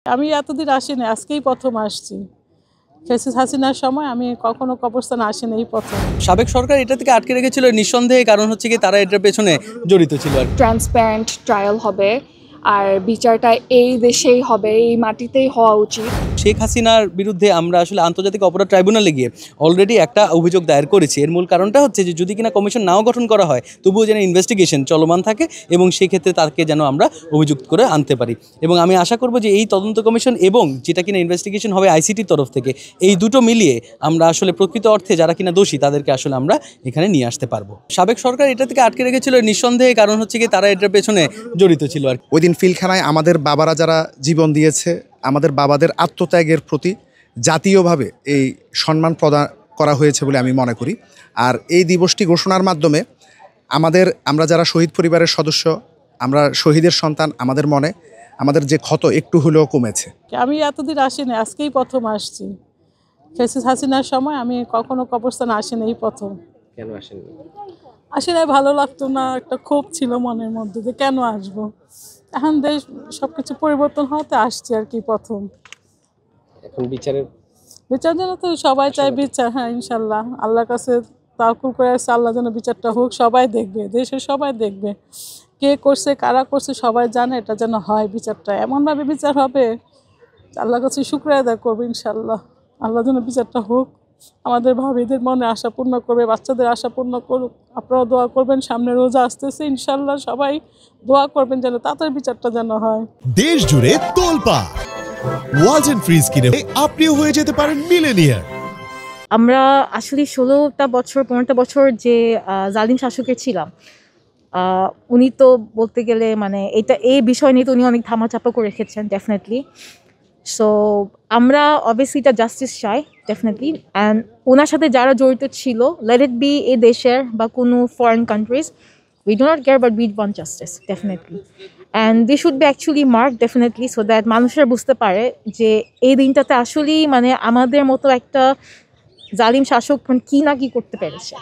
আমি এতদিন আসিনি, আজকেই প্রথম আসছি। ফেসিস হাসিনার সময় আমি কখনো কবরস্থানে আসিনি, এই প্রথম। সাবেক সরকার এটা থেকে আটকে রেখেছিল নিঃসন্দেহে, কারণ হচ্ছে কি তারা এটার পেছনে জড়িত ছিল। ট্রান্সপারেন্ট ট্রায়াল হবে আর বিচারটা এই দেশেই হবে, এই মাটিতেই হওয়া উচিত। শেখ হাসিনার বিরুদ্ধে আমরা আসলে আন্তর্জাতিক অপরাধ ট্রাইব্যুনালে গিয়ে অলরেডি একটা অভিযোগ দায়ের করেছি। এর মূল কারণটা হচ্ছে যে যদি কিনা কমিশন নাও গঠন করা হয়, তবুও যেন ইনভেস্টিগেশন চলমান থাকে এবং সেই ক্ষেত্রে তাকে যেন আমরা অভিযুক্ত করে আনতে পারি। এবং আমি আশা করব যে এই তদন্ত কমিশন এবং যেটা কিনা ইনভেস্টিগেশন হবে আইসিটির তরফ থেকে, এই দুটো মিলিয়ে আমরা আসলে প্রকৃত অর্থে যারা কিনা দোষী তাদেরকে আসলে আমরা এখানে নিয়ে আসতে পারবো। সাবেক সরকার এটা থেকে আটকে রেখেছিল নিঃসন্দেহে, কারণ হচ্ছে কি তারা এটার পেছনে জড়িত ছিল। আর ওই দিন ফিলখানায় আমাদের বাবারা যারা জীবন দিয়েছে, আমাদের বাবাদের আত্মত্যাগের প্রতি জাতীয়ভাবে এই সম্মান প্রদান করা হয়েছে বলে আমি মনে করি। আর এই দিবসটি ঘোষণার মাধ্যমে আমরা যারা শহীদ পরিবারের সদস্য, আমরা শহীদের সন্তান, আমাদের মনে আমাদের যে ক্ষত একটু হলেও কমেছে। আমি এতদিন আসিনি, আজকেই প্রথম আসছি। ফেসিস হাসিনার সময় আমি কখনো কবরস্থানে আসিনি, এই প্রথম। কেন আসেননি? আসলে ভালো লাগতো না, একটা ক্ষোভ ছিল মনের মধ্যে যে কেন আসবো। এখন দেশ সবকিছু পরিবর্তন হতে আসছে আর কি, প্রথম। এখন বিচারের জন্য তো সবাই চায় বিচার। হ্যাঁ, ইনশাল্লাহ আল্লাহর কাছে তাওয়াক্কুল করে আছে, আল্লাহ যেন বিচারটা হোক, সবাই দেখবে, দেশের সবাই দেখবে কে করছে কারা করছে, সবাই জানে। এটা যেন হয়, বিচারটা এমনভাবে বিচার হবে, আল্লাহর কাছে শুকরিয়া আদায় করবো ইনশাল্লাহ। আল্লাহ যেন বিচারটা হোক, আমাদের ভাবিদের মনে আশা পূর্ণ করবে, বাচ্চাদের আশা পূর্ণ করুক। আপনারা দোয়া করবেন, সামনে রোজা আসতেছে, ইনশাল্লাহ সবাই দোয়া করবেন যেন তাড়াতাড়ি বিচারটা যেন হয়। দেশ জুড়ে তোলপাড় ওয়ালটন ফ্রিজ কিনে আপনিও হয়ে যেতে পারেন মিলেনিয়ার। আমরা আসলে 15টা বছর যে জালিম শাসকের ছিলাম, উনি তো বলতে গেলে মানে এই বিষয় নিয়ে তো উনি অনেক ধামাচাপা করে রেখেছেন ডেফিনেটলি। সো আমরা অবভিয়াসলি এটা জাস্টিস চাই ডেফিনেটলি। অ্যান্ড ওনার সাথে যারা জড়িত ছিল, লেট ইট বি এ দেশের বা কোনো foreign countries, we do not care but we want justice definitely, and they should be actually marked definitely so that মানুষের বুঝতে পারে যে এই দিনটাতে আসলেই মানে আমাদের মতো একটা জালিম শাসক মানে কি না কি করতে পেরেছে।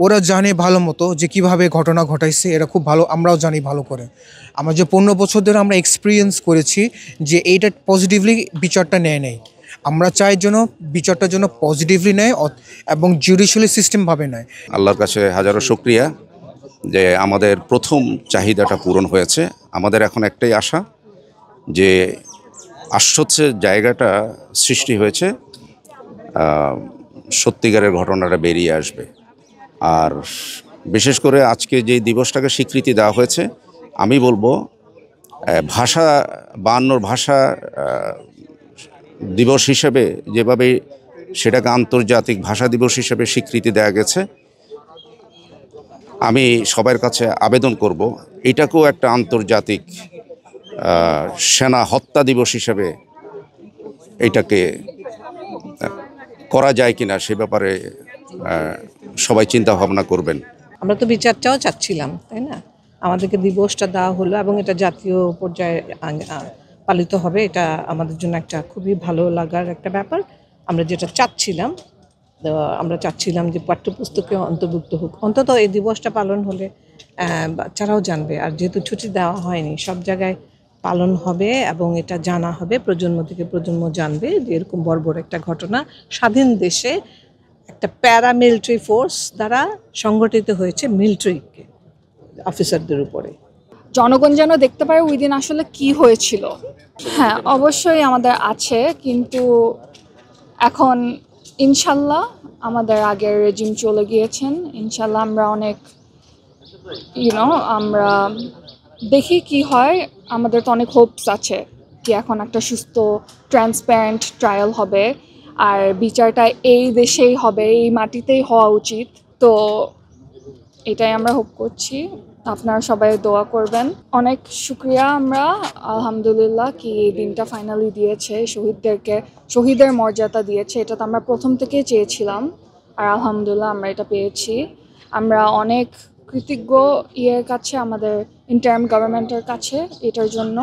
ওরা জানে ভালো মতো যে কিভাবে ঘটনা ঘটাইছে, এরা খুব ভালো, আমরাও জানি ভালো করে। আমরা যে 15 বছর ধরে আমরা এক্সপিরিয়েন্স করেছি যে এইটা পজিটিভলি বিচারটা নেয়। আমরা চাই যেন বিচারটার জন্য পজিটিভলি নেয় এবং জুডিশিয়ালি সিস্টেমভাবে নেয়। আল্লাহর কাছে হাজারো শুকরিয়া যে আমাদের প্রথম চাহিদাটা পূরণ হয়েছে। আমাদের এখন একটাই আশা যে আশ্বস্তের জায়গাটা সৃষ্টি হয়েছে, সত্যিকারের ঘটনাটা বেরিয়ে আসবে। আর বিশেষ করে আজকে যে দিবসটাকে স্বীকৃতি দেওয়া হয়েছে, আমি বলবো ভাষা 52 ভাষা দিবস হিসেবে যেভাবে সেটাকে আন্তর্জাতিক ভাষা দিবস হিসেবে স্বীকৃতি দেওয়া গেছে, আমি সবার কাছে আবেদন করব এটাকেও একটা আন্তর্জাতিক সেনা হত্যা দিবস হিসেবে এটাকে করা যায় কিনা সে ব্যাপারে সবাই চিন্তা ভাবনা করবেন। আমরা তো বিচারটাও চাচ্ছিলাম, তাই না? আমাদেরকে দিবসটা দেওয়া হলো এবং এটা জাতীয় পর্যায়ে পালিত হবে, এটা আমাদের জন্য একটা খুবই ভালো লাগার একটা ব্যাপার। আমরা যেটা চাচ্ছিলাম, আমরা চাচ্ছিলাম যে পাঠ্যপুস্তকে অন্তর্ভুক্ত হোক। অন্তত এই দিবসটা পালন হলে বাচ্চারাও জানবে, আর যেহেতু ছুটি দেওয়া হয়নি, সব জায়গায় পালন হবে এবং এটা জানা হবে, প্রজন্ম থেকে প্রজন্ম জানবে যে এরকম বর্বর একটা ঘটনা স্বাধীন দেশে একটা প্যারামিলিটারি ফোর্স দ্বারা সংগঠিত হয়েছে মিলিটারি অফিসারদের উপরে। জনগণ যেন দেখতে পারে ওই দিন আসলে কি হয়েছিল। হ্যাঁ, অবশ্যই আমাদের আছে, কিন্তু এখন ইনশাল্লাহ আমাদের আগের রেজিম চলে গিয়েছেন। ইনশাল্লাহ আমরা অনেক আমরা দেখি কি হয়। আমাদের তো অনেক হোপস আছে কি এখন একটা সুস্থ ট্রান্সপারেন্ট ট্রায়াল হবে আর বিচারটা এই দেশেই হবে, এই মাটিতেই হওয়া উচিত। তো এটাই আমরা হোপ করছি, আপনারা সবাই দোয়া করবেন। অনেক শুক্রিয়া, আমরা আলহামদুলিল্লাহ কি এই দিনটা ফাইনালি দিয়েছে, শহীদের মর্যাদা দিয়েছে। এটা তো আমরা প্রথম থেকেই চেয়েছিলাম, আর আলহামদুলিল্লাহ আমরা এটা পেয়েছি। আমরা অনেক কৃতজ্ঞ কাছে, আমাদের ইন্টারিম গভর্নমেন্টের কাছে এটার জন্য।